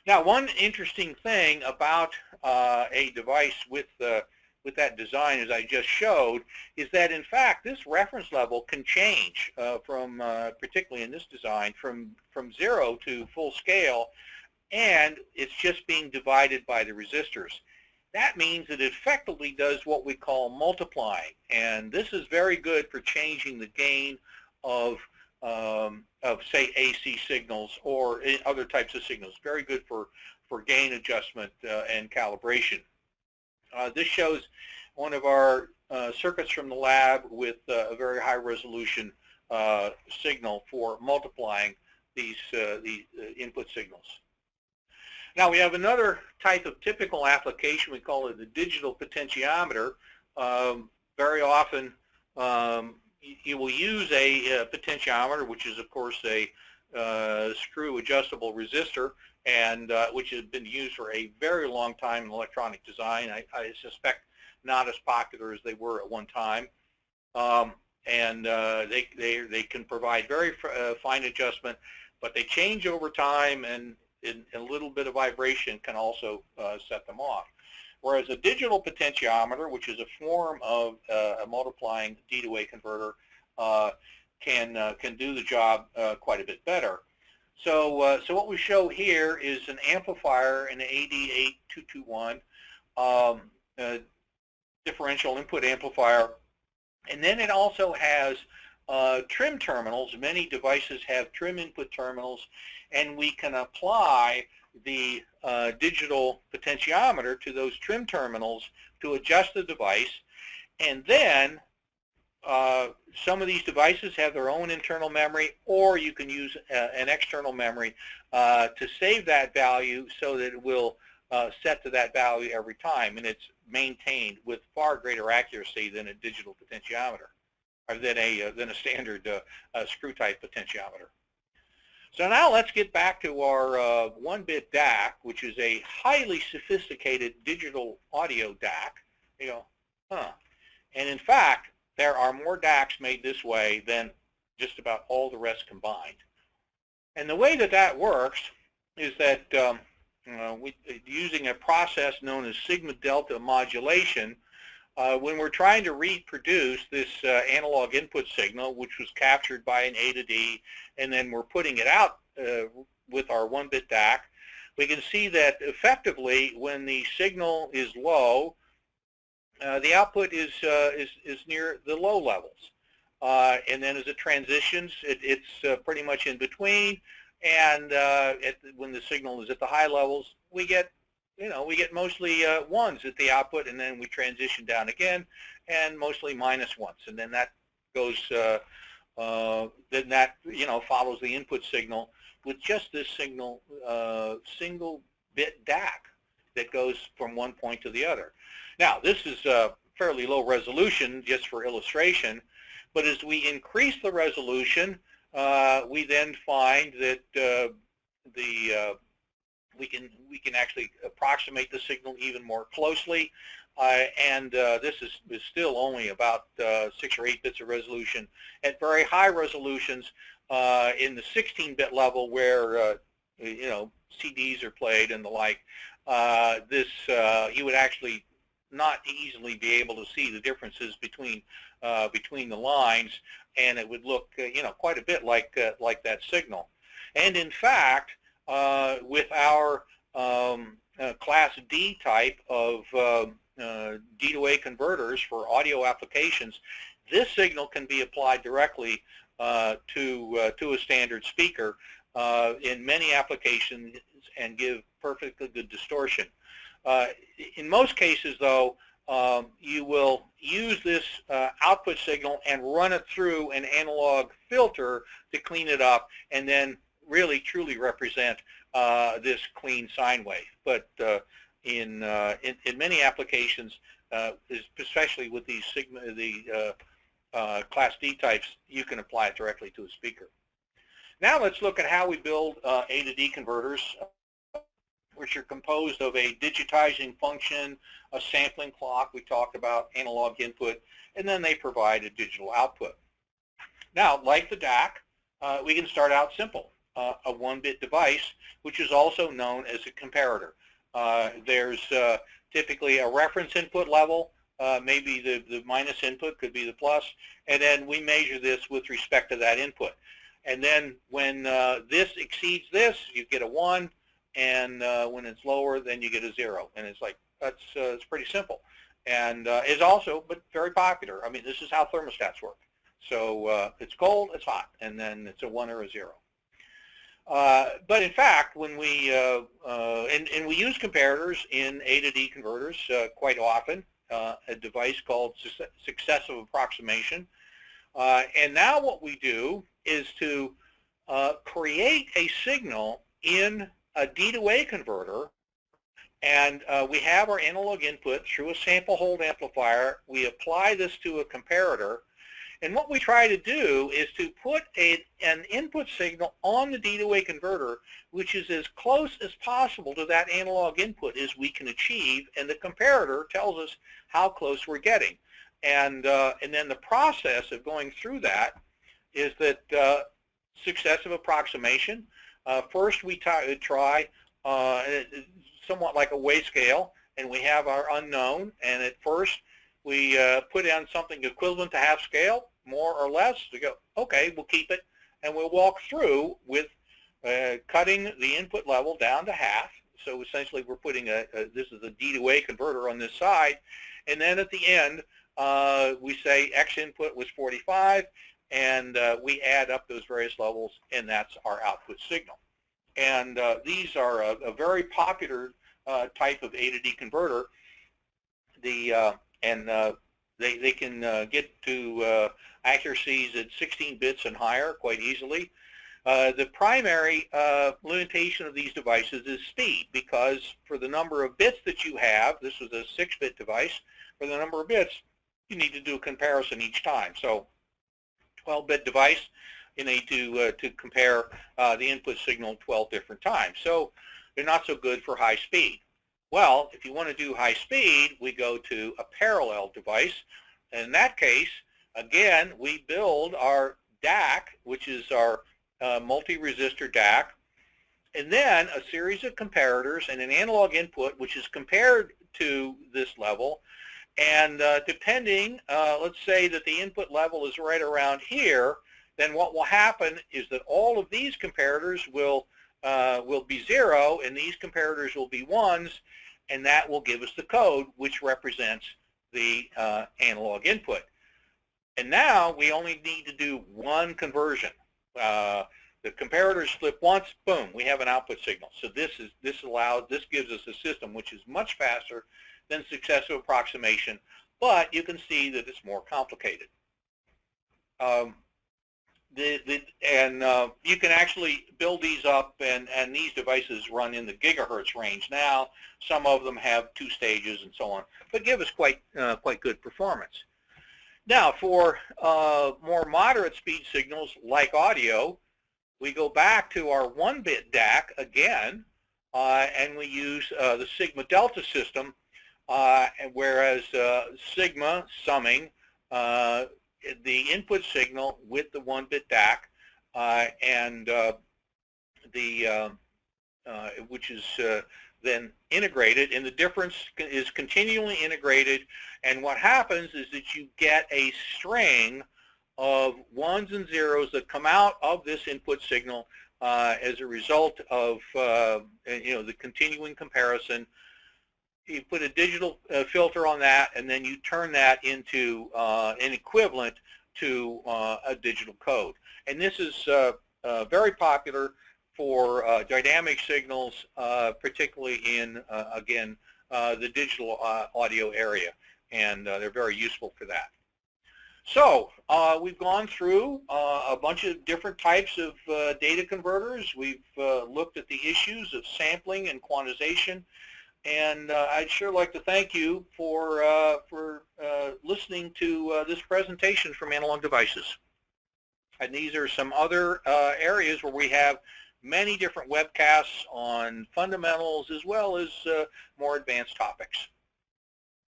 Now, one interesting thing about a device with that design, as I just showed, is that in fact this reference level can change from, particularly in this design, from 0 to full scale, and it's just being divided by the resistors. That means it effectively does what we call multiplying, and this is very good for changing the gain of say AC signals or other types of signals. Very good for gain adjustment and calibration. This shows one of our circuits from the lab with a very high resolution signal for multiplying these input signals. Now we have another type of typical application. We call it the digital potentiometer. Very often you will use a potentiometer, which is of course a screw adjustable resistor, and which has been used for a very long time in electronic design. I suspect not as popular as they were at one time. And they can provide very fine adjustment, but they change over time, and a little bit of vibration can also set them off. Whereas a digital potentiometer, which is a form of a multiplying D to A converter, can do the job quite a bit better. So what we show here is an amplifier, an AD8221 differential input amplifier, and then it also has trim terminals. Many devices have trim input terminals, and we can apply the digital potentiometer to those trim terminals to adjust the device. And then some of these devices have their own internal memory, or you can use an external memory to save that value so that it will set to that value every time, and it's maintained with far greater accuracy than a digital potentiometer, or than a standard screw type potentiometer. So now let's get back to our 1-bit DAC, which is a highly sophisticated digital audio DAC. You go, huh? And in fact, there are more DACs made this way than just about all the rest combined. And the way that works is that using a process known as sigma delta modulation, when we're trying to reproduce this analog input signal, which was captured by an A to D, and then we're putting it out with our 1-bit DAC, we can see that effectively when the signal is low, the output is near the low levels, and then as it transitions, it's pretty much in between. And when the signal is at the high levels, we get mostly ones at the output, and then we transition down again, and mostly minus ones, and then that goes then that follows the input signal with just this single bit DAC that goes from one point to the other. Now, this is fairly low resolution just for illustration, but as we increase the resolution, we then find that we can actually approximate the signal even more closely, and this is still only about 6 or 8 bits of resolution. At very high resolutions, in the 16-bit level, where CDs are played and the like, you would actually not easily be able to see the differences between the lines, and it would look quite a bit like that signal. And in fact, with our Class D type of D to A converters for audio applications, this signal can be applied directly to a standard speaker in many applications and give perfectly good distortion. In most cases, though, you will use this output signal and run it through an analog filter to clean it up, and then really truly represent this clean sine wave. But in many applications, especially with these Class D types, you can apply it directly to a speaker. Now let's look at how we build A to D converters, which are composed of a digitizing function, a sampling clock, we talked about analog input, and then they provide a digital output. Now, like the DAC, we can start out simple. a 1-bit device, which is also known as a comparator. There's typically a reference input level, maybe the minus input could be the plus, and then we measure this with respect to that input. And then when this exceeds this, you get a 1, and when it's lower, then you get a 0. And it's like, it's pretty simple. And is also, but very popular. I mean, this is how thermostats work. So it's cold, it's hot, and then it's a 1 or a 0. But in fact, when we and we use comparators in A to D converters quite often, a device called successive approximation. And now what we do is to create a signal in a D to A converter, and we have our analog input through a sample hold amplifier. We apply this to a comparator, and what we try to do is to put an input signal on the D to A converter which is as close as possible to that analog input as we can achieve, and the comparator tells us how close we're getting. And then the process of going through that is that successive approximation. First we try somewhat like a weigh scale, and we have our unknown, and at first we put in something equivalent to half scale, more or less. We go, okay, we'll keep it, and we'll walk through with cutting the input level down to half. So essentially we're putting this is a D to A converter on this side, and then at the end we say X input was 45, and we add up those various levels, and that's our output signal. And these are a very popular type of A to D converter. They can get to accuracies at 16 bits and higher quite easily. The primary limitation of these devices is speed, because for the number of bits that you have, this was a 6-bit device, for the number of bits, you need to do a comparison each time. So 12-bit device, you need to compare the input signal 12 different times. So they're not so good for high speed. Well, if you want to do high speed, we go to a parallel device. And in that case, again, we build our DAC, which is our multi-resistor DAC, and then a series of comparators and an analog input, which is compared to this level. And depending, let's say that the input level is right around here, then what will happen is that all of these comparators will be 0, and these comparators will be 1s, and that will give us the code, which represents the analog input. And now we only need to do one conversion. The comparators flip once, boom, we have an output signal. So this gives us a system which is much faster than successive approximation, but you can see that it's more complicated. You can actually build these up, and these devices run in the gigahertz range now. Some of them have 2 stages and so on, but give us quite good performance. Now, for more moderate speed signals like audio, we go back to our 1-bit DAC again, and we use the sigma delta system, whereas sigma summing the input signal with the 1-bit DAC, which is then integrated, and the difference is continually integrated. And what happens is that you get a string of 1s and 0s that come out of this input signal as a result of the continuing comparison. You put a digital filter on that, and then you turn that into an equivalent to a digital code. And this is very popular for dynamic signals, particularly in, again, the digital audio area, and they're very useful for that. So we've gone through a bunch of different types of data converters. We've looked at the issues of sampling and quantization, and I'd sure like to thank you for listening to this presentation from Analog Devices. And these are some other areas where we have many different webcasts on fundamentals as well as more advanced topics.